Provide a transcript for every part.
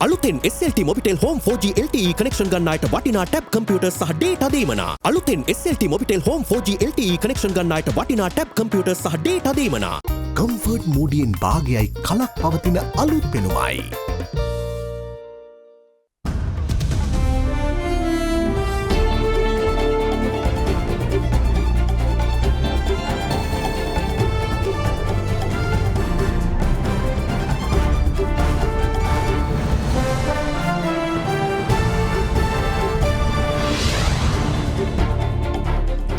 අලුතෙන් SLT Mobitel Home 4G LTE connection ගන්නායට වටිනා tab computers සහ data දීමනා. අලුතෙන් SLT Mobitel Home 4G LTE connection ගන්නායට වටිනා tab computers සහ data දීමනා. Comfort Moodien භාගයයි කලක් පවතින අලුත් පෙනුමයි.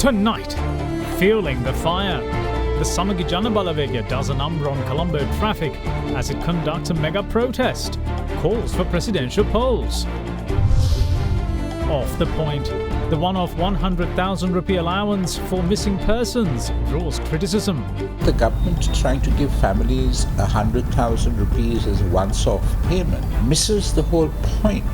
Tonight, fueling the fire, the Samagi Jana Balawegya does a number on Colombo traffic as it conducts a mega protest, calls for presidential polls. Off the point, the one-off 100,000 rupee allowance for missing persons draws criticism. The government trying to give families 100,000 rupees as a once-off payment misses the whole point.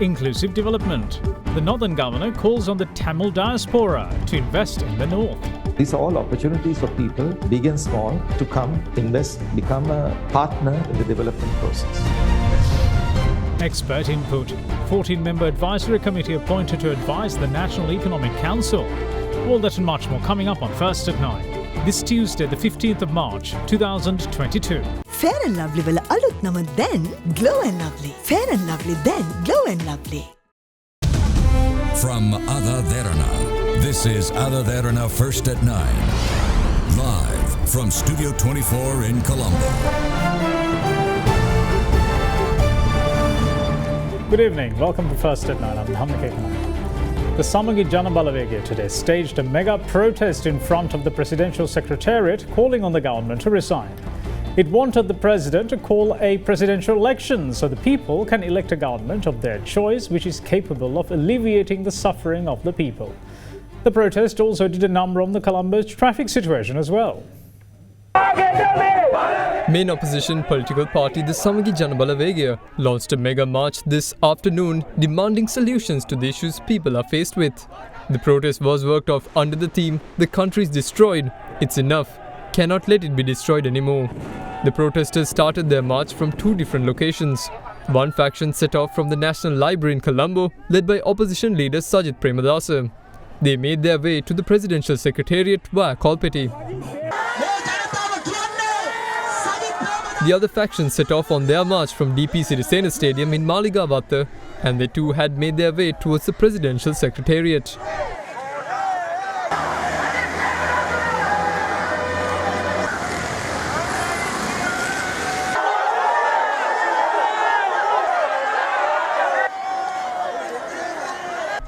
Inclusive development. The Northern Governor calls on the Tamil diaspora to invest in the North. These are all opportunities for people, big and small, to come, invest, become a partner in the development process. Expert input. 14-member advisory committee appointed to advise the National Economic Council. All that and much more coming up on First at 9. This Tuesday, the 15th of March, 2022. Fair and Lovely will alut nama then Glow and Lovely. Fair and Lovely then Glow and Lovely. From AdaDerana, this is AdaDerana First at 9. Live from Studio 24 in Colombo. Good evening, welcome to First at 9. I'm Mohammed Kekman. The Samagi Jana Balawegya today staged a mega protest in front of the Presidential Secretariat calling on the government to resign. It wanted the president to call a presidential election so the people can elect a government of their choice which is capable of alleviating the suffering of the people. The protest also did a number on the Colombo's traffic situation as well. Main opposition political party, the Samagi Jana Balawegya, launched a mega march this afternoon demanding solutions to the issues people are faced with. The protest was worked off under the theme, "The country is destroyed, it's enough, cannot let it be destroyed anymore." The protesters started their march from two different locations. One faction set off from the National Library in Colombo, led by opposition leader Sajid Premadasa. They made their way to the Presidential Secretariat via Kolpeti. The other faction set off on their march from DP Sirisena Stadium in Maligawatha, and they too had made their way towards the Presidential Secretariat.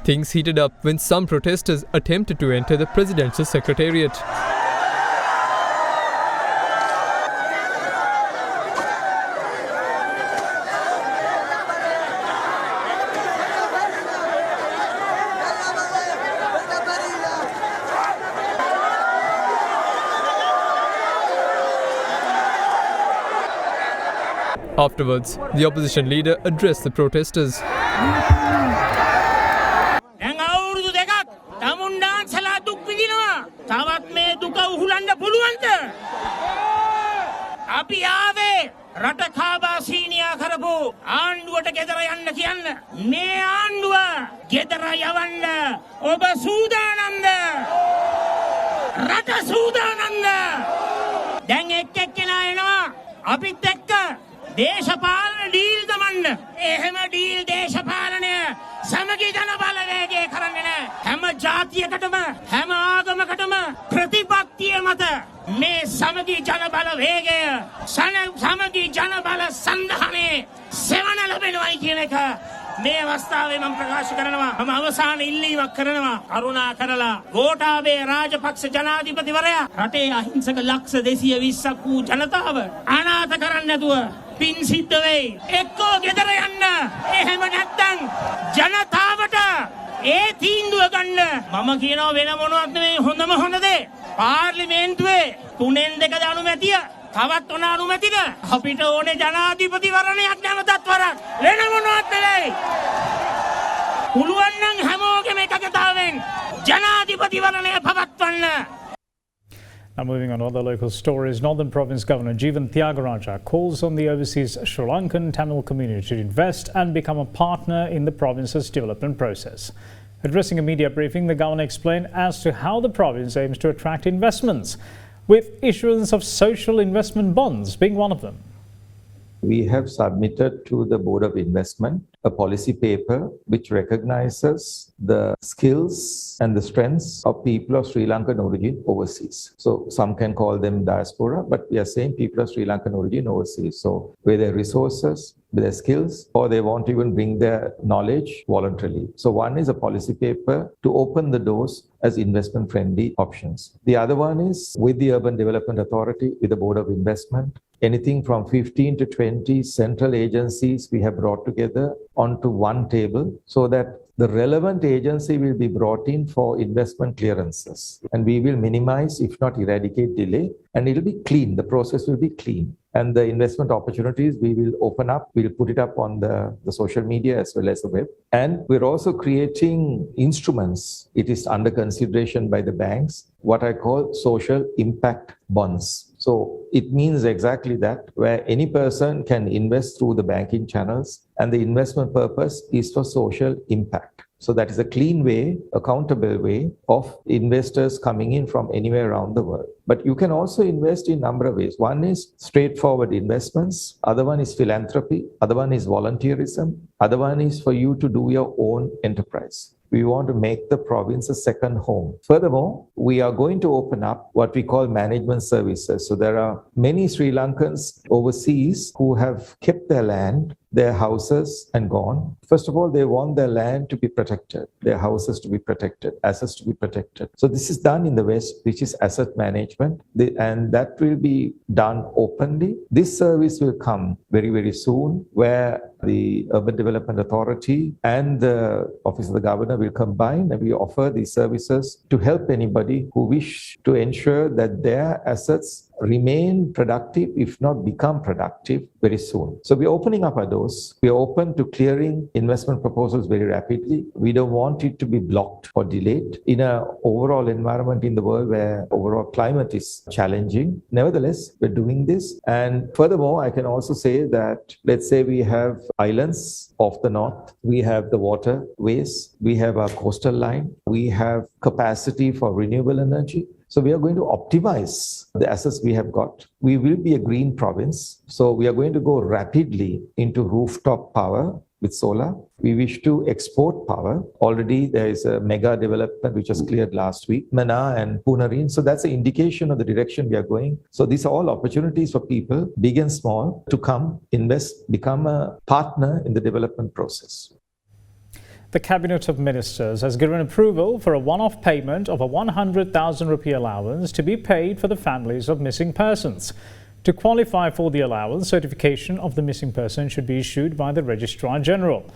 Things heated up when some protesters attempted to enter the Presidential Secretariat. Afterwards, the opposition leader addressed the protesters. දේශපාලන deal දමන්න. එහෙම deal දේශපාලනය සමගි ජන බලවේගය කරන්නේ නැහැ. හැම ජාතියකටම හැම ආගමකටම ප්‍රතිපත්තිය මත මේ සමගි ජන බලවේගය සමගි ජන බල සන්ධානයේ සෙවණ ලැබෙනවායි කියන එක මේ අවස්ථාවේ මම ප්‍රකාශ කරනවා. මම අවසාන ඉල්ලීමක් කරනවා. කරුණා කරලා ගෝඨාභය රාජපක්ෂ ජනාධිපතිවරයා රටේ අහිංසක ලක්ෂ 220ක් වූ ජනතාව අනාථ කරන්නේ නැතුව පින් සිද්ධ වෙයි. එක්කෝ ගෙදර යන්න. එහෙම නැත්නම් ජනතාවට ඒ තීන්දුව ගන්න. මම කියනවා වෙන මොනවත් නෙවෙයි හොඳම හොඳ දේ. පාර්ලිමේන්තුවේ 3-2 අනුමැතිය තවත් ඔන අනුමැතිද? අපිට ඕනේ ජනාධිපතිවරණයක් නැවතත් වරක්. වෙන මොනවත් නෙවෙයි. පුළුවන් නම් හැමෝගෙම එකගතාවෙන් ජනාධිපතිවරණය පවත්වන්න. Now moving on to other local stories, Northern Province Governor Jeevan Tyagaraja calls on the overseas Sri Lankan Tamil community to invest and become a partner in the province's development process. Addressing a media briefing, the governor explained as to how the province aims to attract investments, with issuance of social investment bonds being one of them. We have submitted to the Board of Investment a policy paper which recognizes the skills and the strengths of people of Sri Lankan origin overseas. So some can call them diaspora, but we are saying people of Sri Lankan origin overseas. So with their resources, with their skills, or they want to even bring their knowledge voluntarily. So one is a policy paper to open the doors as investment friendly options. The other one is with the Urban Development Authority, with the Board of Investment. Anything from 15 to 20 central agencies we have brought together onto one table so that the relevant agency will be brought in for investment clearances. And we will minimize, if not eradicate, delay. And it will be clean. The process will be clean. And the investment opportunities we will open up. We'll put it up on the social media as well as the web. And we're also creating instruments. It is under consideration by the banks, what I call social impact bonds. So it means exactly that, where any person can invest through the banking channels and the investment purpose is for social impact. So that is a clean way, accountable way of investors coming in from anywhere around the world. But you can also invest in a number of ways. One is straightforward investments. Other one is philanthropy. Other one is volunteerism. Other one is for you to do your own enterprise. We want to make the province a second home. Furthermore, we are going to open up what we call management services. So there are many Sri Lankans overseas who have kept their land, their houses, and gone. First of all, they want their land to be protected, their houses to be protected, assets to be protected. So this is done in the West, which is asset management, and that will be done openly. This service will come very, very soon, where the Urban Development Authority and the Office of the Governor will combine, and we offer these services to help anybody who wish to ensure that their assets remain productive, if not become productive, very soon. So we're opening up our doors. We're open to clearing investment proposals very rapidly. We don't want it to be blocked or delayed in an overall environment in the world where overall climate is challenging. Nevertheless, we're doing this. And furthermore, I can also say that, let's say we have islands off the north, we have the waterways, we have our coastal line, we have capacity for renewable energy. So we are going to optimize the assets we have got. We will be a green province. So we are going to go rapidly into rooftop power with solar. We wish to export power. Already there is a mega development which was cleared last week, Mana and Punarin. So that's an indication of the direction we are going. So these are all opportunities for people, big and small, to come, invest, become a partner in the development process. The Cabinet of Ministers has given approval for a one-off payment of a 100,000 rupee allowance to be paid for the families of missing persons. To qualify for the allowance, certification of the missing person should be issued by the Registrar General.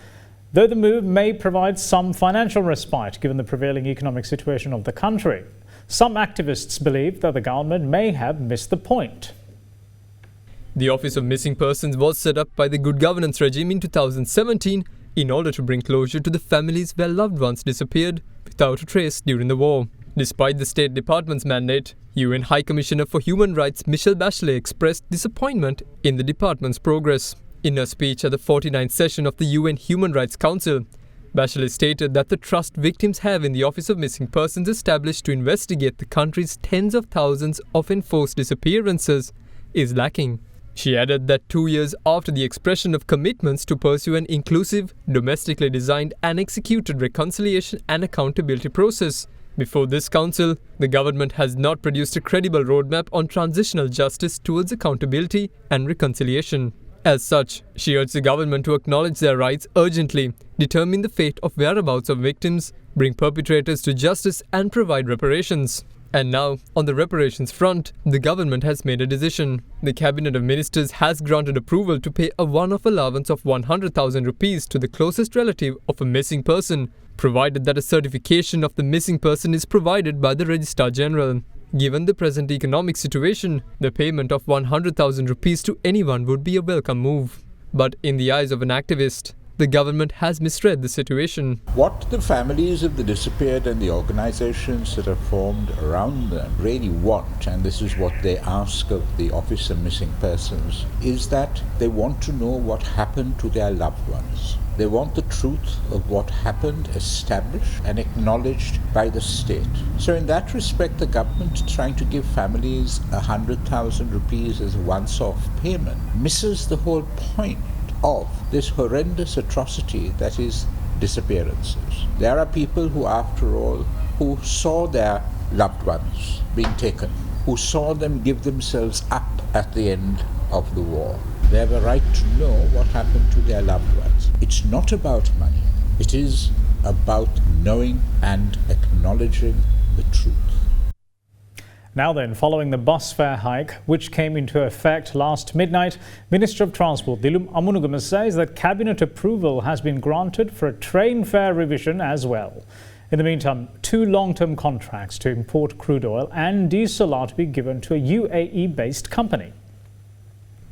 Though the move may provide some financial respite given the prevailing economic situation of the country, some activists believe that the government may have missed the point. The Office of Missing Persons was set up by the Good Governance regime in 2017 in order to bring closure to the families where loved ones disappeared without a trace during the war. Despite the State Department's mandate, UN High Commissioner for Human Rights Michelle Bachelet expressed disappointment in the department's progress. In her speech at the 49th session of the UN Human Rights Council, Bachelet stated that the trust victims have in the Office of Missing Persons established to investigate the country's tens of thousands of enforced disappearances is lacking. She added that 2 years after the expression of commitments to pursue an inclusive, domestically designed and executed reconciliation and accountability process, before this council, the government has not produced a credible roadmap on transitional justice towards accountability and reconciliation. As such, she urged the government to acknowledge their rights urgently, determine the fate of whereabouts of victims, bring perpetrators to justice and provide reparations. And now, on the reparations front, the government has made a decision. The Cabinet of Ministers has granted approval to pay a one-off allowance of 100,000 rupees to the closest relative of a missing person, provided that a certification of the missing person is provided by the Registrar General. Given the present economic situation, the payment of 100,000 rupees to anyone would be a welcome move. But in the eyes of an activist, the government has misread the situation. What the families of the disappeared and the organizations that are formed around them really want, and this is what they ask of the Office of Missing Persons, is that they want to know what happened to their loved ones. They want the truth of what happened established and acknowledged by the state. So in that respect, the government trying to give families 100,000 rupees as a once-off payment misses the whole point of this horrendous atrocity that is disappearances. There are people who, after all, who saw their loved ones being taken, who saw them give themselves up at the end of the war. They have a right to know what happened to their loved ones. It's not about money. It is about knowing and acknowledging the truth. Now then, following the bus fare hike, which came into effect last midnight, Minister of Transport Dilum Amunugama says that cabinet approval has been granted for a train fare revision as well. In the meantime, 2 long-term contracts to import crude oil and diesel are to be given to a UAE-based company.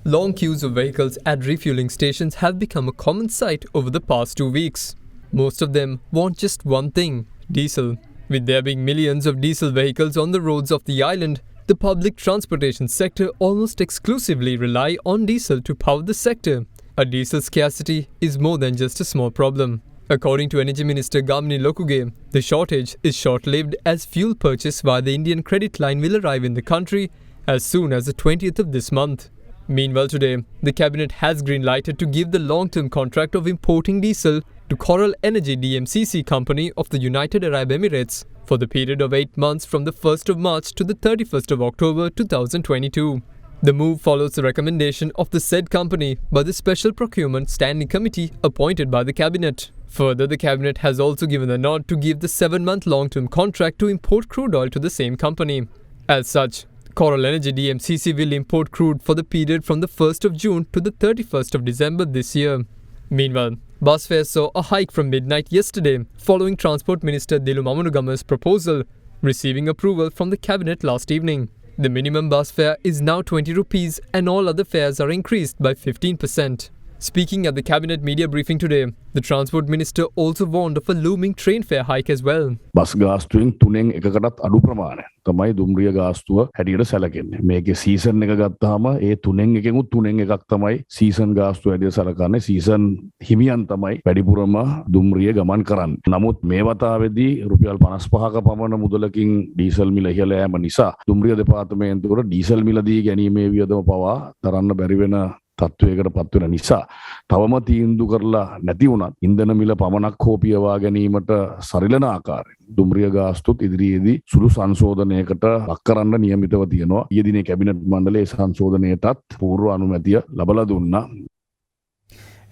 Long queues of vehicles at refueling stations have become a common sight over the past 2 weeks. Most of them want just one thing: diesel. With there being millions of diesel vehicles on the roads of the island, the public transportation sector almost exclusively rely on diesel to power the sector. A diesel scarcity is more than just a small problem. According to Energy Minister Gamini Lokuge, the shortage is short-lived as fuel purchase via the Indian credit line will arrive in the country as soon as the 20th of this month. Meanwhile today, the cabinet has green-lighted to give the long-term contract of importing diesel to Coral Energy DMCC company of the United Arab Emirates for the period of 8 months from the 1st of March to the 31st of October 2022. The move follows the recommendation of the said company by the Special Procurement Standing Committee appointed by the cabinet. Further, the cabinet has also given a nod to give the 7-month long-term contract to import crude oil to the same company. As such, Coral Energy DMCC will import crude for the period from the 1st of June to the 31st of December this year. Meanwhile, bus fares saw a hike from midnight yesterday following Transport Minister Dilum Amunugama's proposal, receiving approval from the cabinet last evening. The minimum bus fare is now 20 rupees and all other fares are increased by 15%. Speaking at the cabinet media briefing today, the Transport Minister also warned of a looming train fare hike as well. Bus ගාස්තුවෙන් 3න් එකකටත් අඩු ප්‍රමාණයක් තමයි දුම්රිය ගාස්තුව හැටියට සැලකෙන්නේ. මේකේ season එක ගත්තාම ඒ 3න් එකෙකුත් 3න් එකක් තමයි සීසන් ගාස්තුව හැටියට සැලකන්නේ. සීසන් හිමියන් තමයි වැඩිපුරම දුම්රිය ගමන් කරන්නේ. නමුත් මේ වතාවේදී රුපියල් 55ක පමණ මුදලකින් ඩීසල් මිල ඉහළ යෑම නිසා දුම්රිය දෙපාර්තමේන්තුවට ඩීසල් මිල දී ගැනීමේ වියදම පවා දරන්න බැරි වෙන තත්ත්වයකට පත් වෙන නිසා තවම තීන්දුව කරලා නැති වුණත් ඉන්ධන මිල පමණක් හෝ පියවා ගැනීමට සරිලන ආකාරයෙන් දුම්රිය ගාස්තුත් ඉදිරියේදී සුළු සංශෝධනයකට ලක් කරන්න නියමිතව තියෙනවා. ඊයේ දිනේ කැබිනට් මණ්ඩලයේ සංශෝධනයටත් පූර්ව අනුමැතිය ලබා දුන්නා.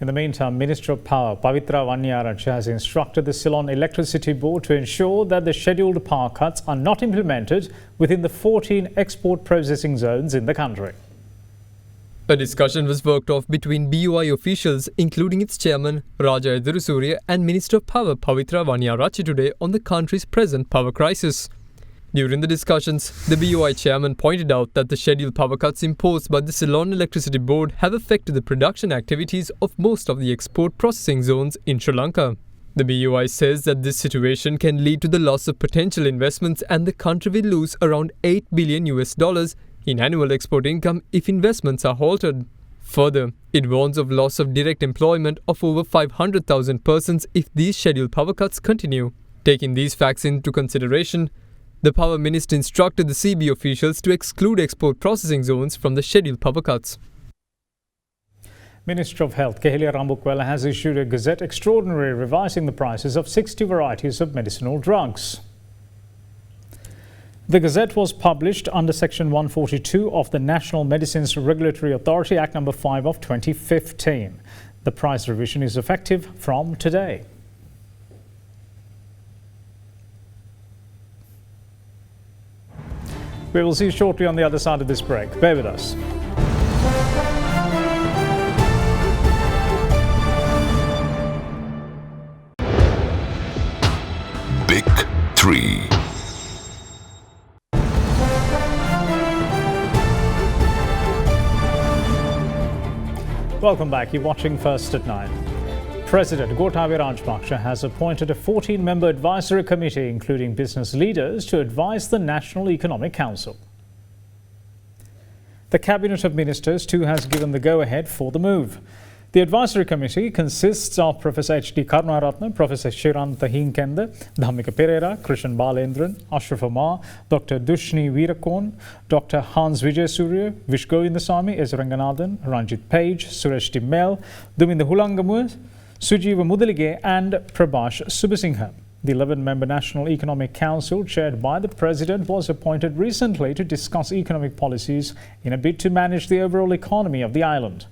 In the meantime, Minister of Power Pavitra Vanniyarachchi has instructed the Ceylon Electricity Board to ensure that the scheduled power cuts are not implemented within the 14 export processing zones in the country. A discussion was worked off between BUI officials, including its chairman Raja Edurusuriya and Minister of Power Pavitra Vanniyarachchi today on the country's present power crisis. During the discussions, the BUI chairman pointed out that the scheduled power cuts imposed by the Ceylon Electricity Board have affected the production activities of most of the export processing zones in Sri Lanka. The BUI says that this situation can lead to the loss of potential investments and the country will lose around $8 billion in annual export income if investments are halted. Further, it warns of loss of direct employment of over 500,000 persons if these scheduled power cuts continue. Taking these facts into consideration, the Power Minister instructed the CB officials to exclude export processing zones from the scheduled power cuts. Minister of Health Kehelia Rambukwala has issued a Gazette Extraordinary revising the prices of 60 varieties of medicinal drugs. The Gazette was published under Section 142 of the National Medicines Regulatory Authority Act No. 5 of 2015. The price revision is effective from today. We will see you shortly on the other side of this break. Bear with us. Big 3. Welcome back. You're watching First at 9. President Gotabaya Rajapaksa has appointed a 14-member advisory committee, including business leaders, to advise the National Economic Council. The Cabinet of Ministers too has given the go-ahead for the move. The advisory committee consists of Professor H.D. Karunaratne, Professor Shiranta Hinkende, Dhammika Pereira, Krishan Balendran, Ashraf Amar, Dr. Dushni Veerakorn, Dr. Hans Vijayasuriya, Vish Govindasamy, S. Ranganathan, Ranjit Page, Suresh Timmel, Duminda Hulangamu, Sujiva Mudalige and Prabhash Subasinghe. The 11-member National Economic Council, chaired by the President, was appointed recently to discuss economic policies in a bid to manage the overall economy of the island.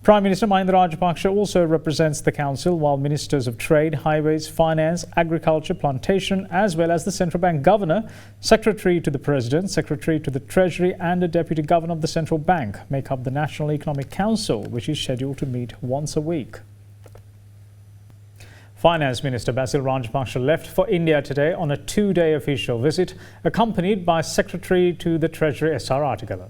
Prime Minister Mahinda Rajapaksa also represents the Council, while Ministers of Trade, Highways, Finance, Agriculture, Plantation, as well as the Central Bank Governor, Secretary to the President, Secretary to the Treasury and a Deputy Governor of the Central Bank make up the National Economic Council, which is scheduled to meet once a week. Finance Minister Basil Rajapaksa left for India today on a 2-day official visit, accompanied by Secretary to the Treasury S.R. Artigala.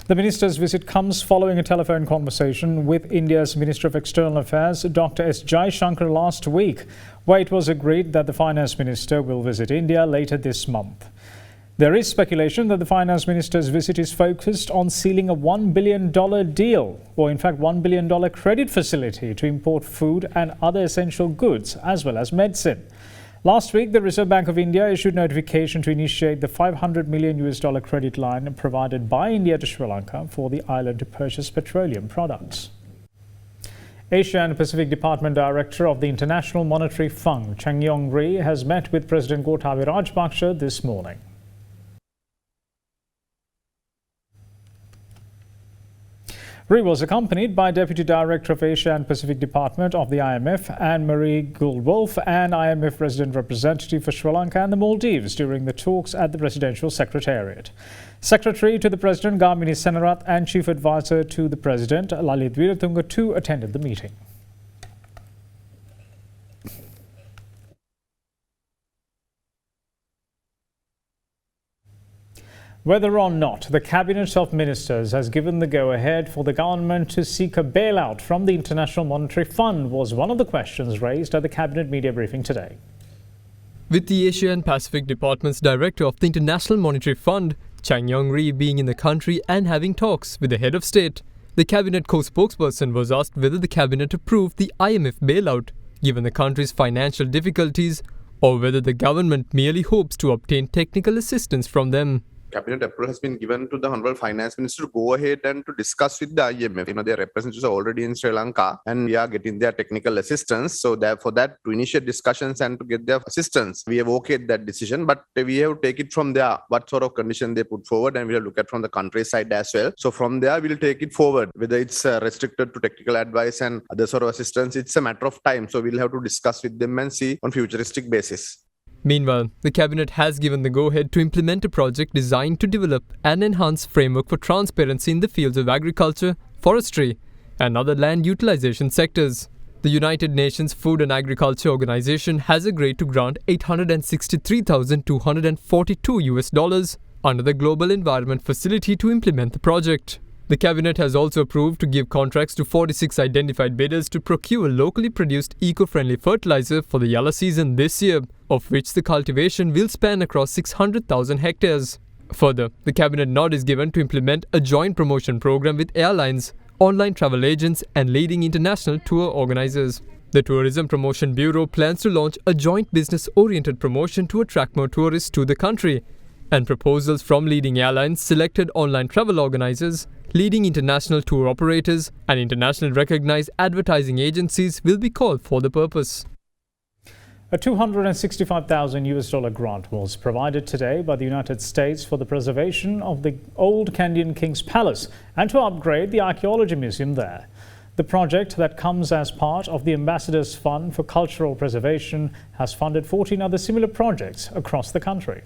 The minister's visit comes following a telephone conversation with India's Minister of External Affairs, Dr. S. Jaishankar, last week, where it was agreed that the Finance Minister will visit India later this month. There is speculation that the Finance Minister's visit is focused on sealing a $1 billion deal, or in fact $1 billion credit facility to import food and other essential goods, as well as medicine. Last week, the Reserve Bank of India issued notification to initiate the $500 million credit line provided by India to Sri Lanka for the island to purchase petroleum products. Asia and Pacific Department Director of the International Monetary Fund, Chang Yong-ri, has met with President Gotabaya Rajapaksa this morning. Ri was accompanied by Deputy Director of Asia and Pacific Department of the IMF, Anne-Marie Gould-Wolff, and IMF Resident Representative for Sri Lanka and the Maldives during the talks at the Presidential Secretariat. Secretary to the President Gamini Senarath and Chief Advisor to the President Lalit Veeratunga too attended the meeting. Whether or not the Cabinet of Ministers has given the go-ahead for the government to seek a bailout from the International Monetary Fund was one of the questions raised at the Cabinet media briefing today. With the Asia and Pacific Department's Director of the International Monetary Fund, Chang Yong-ri, being in the country and having talks with the head of state, the Cabinet co-spokesperson was asked whether the Cabinet approved the IMF bailout, given the country's financial difficulties, or whether the government merely hopes to obtain technical assistance from them. Cabinet approval has been given to the Honorable Finance Minister to go ahead and to discuss with the IMF. Their representatives are already in Sri Lanka and we are getting their technical assistance. So for that, to initiate discussions and to get their assistance, we have okayed that decision, but we have to take it from there, what sort of condition they put forward, and we'll look at from the country side as well. So from there, we'll take it forward. Whether it's restricted to technical advice and other sort of assistance, it's a matter of time. So we'll have to discuss with them and see on futuristic basis. Meanwhile, the Cabinet has given the go-ahead to implement a project designed to develop and enhance framework for transparency in the fields of agriculture, forestry, and other land utilization sectors. The United Nations Food and Agriculture Organization has agreed to grant $863,242 under the Global Environment Facility to implement the project. The Cabinet has also approved to give contracts to 46 identified bidders to procure locally produced eco-friendly fertilizer for the yellow season this year, of which the cultivation will span across 600,000 hectares. Further, the Cabinet nod is given to implement a joint promotion program with airlines, online travel agents and leading international tour organizers. The Tourism Promotion Bureau plans to launch a joint business-oriented promotion to attract more tourists to the country, and proposals from leading airlines, selected online travel organizers, leading international tour operators and internationally recognized advertising agencies will be called for the purpose. A $265,000 grant was provided today by the United States for the preservation of the old Kandyan King's Palace and to upgrade the archaeology museum there. The project, that comes as part of the Ambassador's Fund for Cultural Preservation, has funded 14 other similar projects across the country.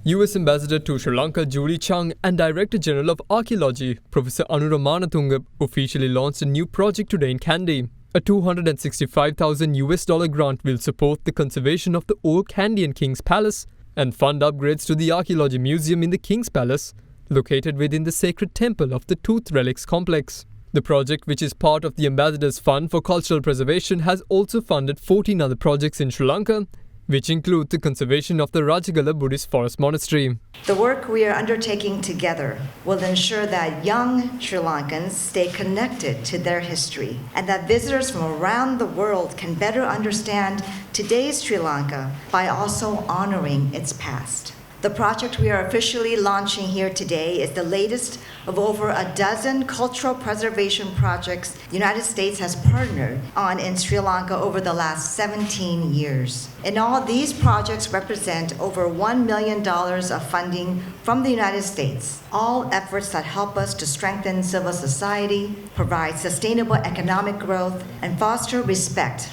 US Ambassador to Sri Lanka Julie Chung and Director General of Archaeology Professor Anura Manatunga officially launched a new project today in Kandy. A $265,000 grant will support the conservation of the old Kandyan King's Palace and fund upgrades to the Archaeology Museum in the King's Palace, located within the sacred temple of the Tooth Relics complex. The project, which is part of the Ambassador's Fund for Cultural Preservation, has also funded 14 other projects in Sri Lanka, which include the conservation of the Rajagala Buddhist Forest Monastery. The work we are undertaking together will ensure that young Sri Lankans stay connected to their history and that visitors from around the world can better understand today's Sri Lanka by also honoring its past. The project we are officially launching here today is the latest of over a dozen cultural preservation projects the United States has partnered on in Sri Lanka over the last 17 years. In all, these projects represent over $1 million of funding from the United States, all efforts that help us to strengthen civil society, provide sustainable economic growth, and foster respect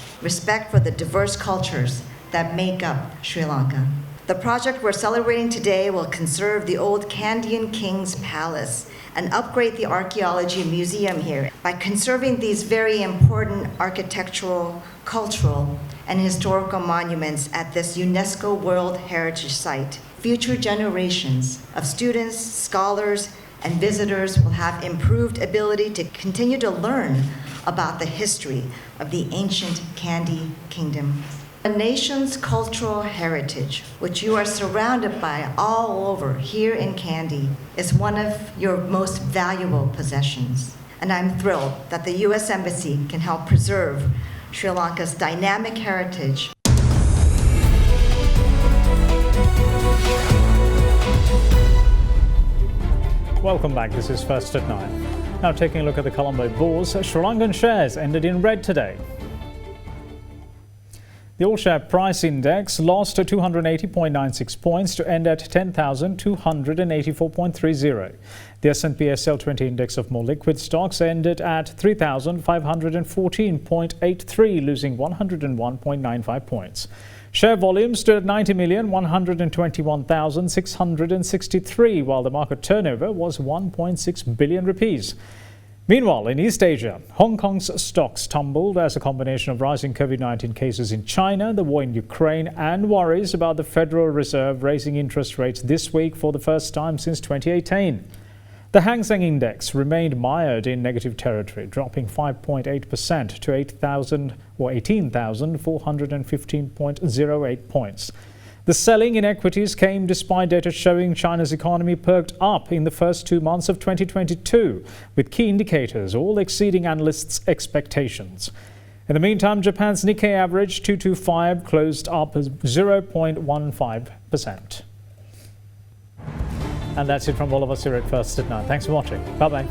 for the diverse cultures that make up Sri Lanka. The project we're celebrating today will conserve the old Kandyan King's Palace and upgrade the archaeology museum here by conserving these very important architectural, cultural, and historical monuments at this UNESCO World Heritage Site. Future generations of students, scholars, and visitors will have improved ability to continue to learn about the history of the ancient Kandy Kingdom. A nation's cultural heritage, which you are surrounded by all over here in Kandy, is one of your most valuable possessions. And I'm thrilled that the U.S. Embassy can help preserve Sri Lanka's dynamic heritage. Welcome back. This is First at 9. Now taking a look at the Colombo Bourse, Sri Lankan shares ended in red today. The all-share price index lost 280.96 points to end at 10,284.30. The S&P SL 20 index of more liquid stocks ended at 3,514.83, losing 101.95 points. Share volume stood at 90,121,663, while the market turnover was 1.6 billion rupees. Meanwhile, in East Asia, Hong Kong's stocks tumbled as a combination of rising COVID-19 cases in China, the war in Ukraine, and worries about the Federal Reserve raising interest rates this week for the first time since 2018. The Hang Seng Index remained mired in negative territory, dropping 5.8% to 18,415.08 points. The selling in equities came despite data showing China's economy perked up in the first 2 months of 2022, with key indicators all exceeding analysts' expectations. In the meantime, Japan's Nikkei average 225 closed up 0.15%. And that's it from all of us here at First at 9. Thanks for watching. Bye-bye.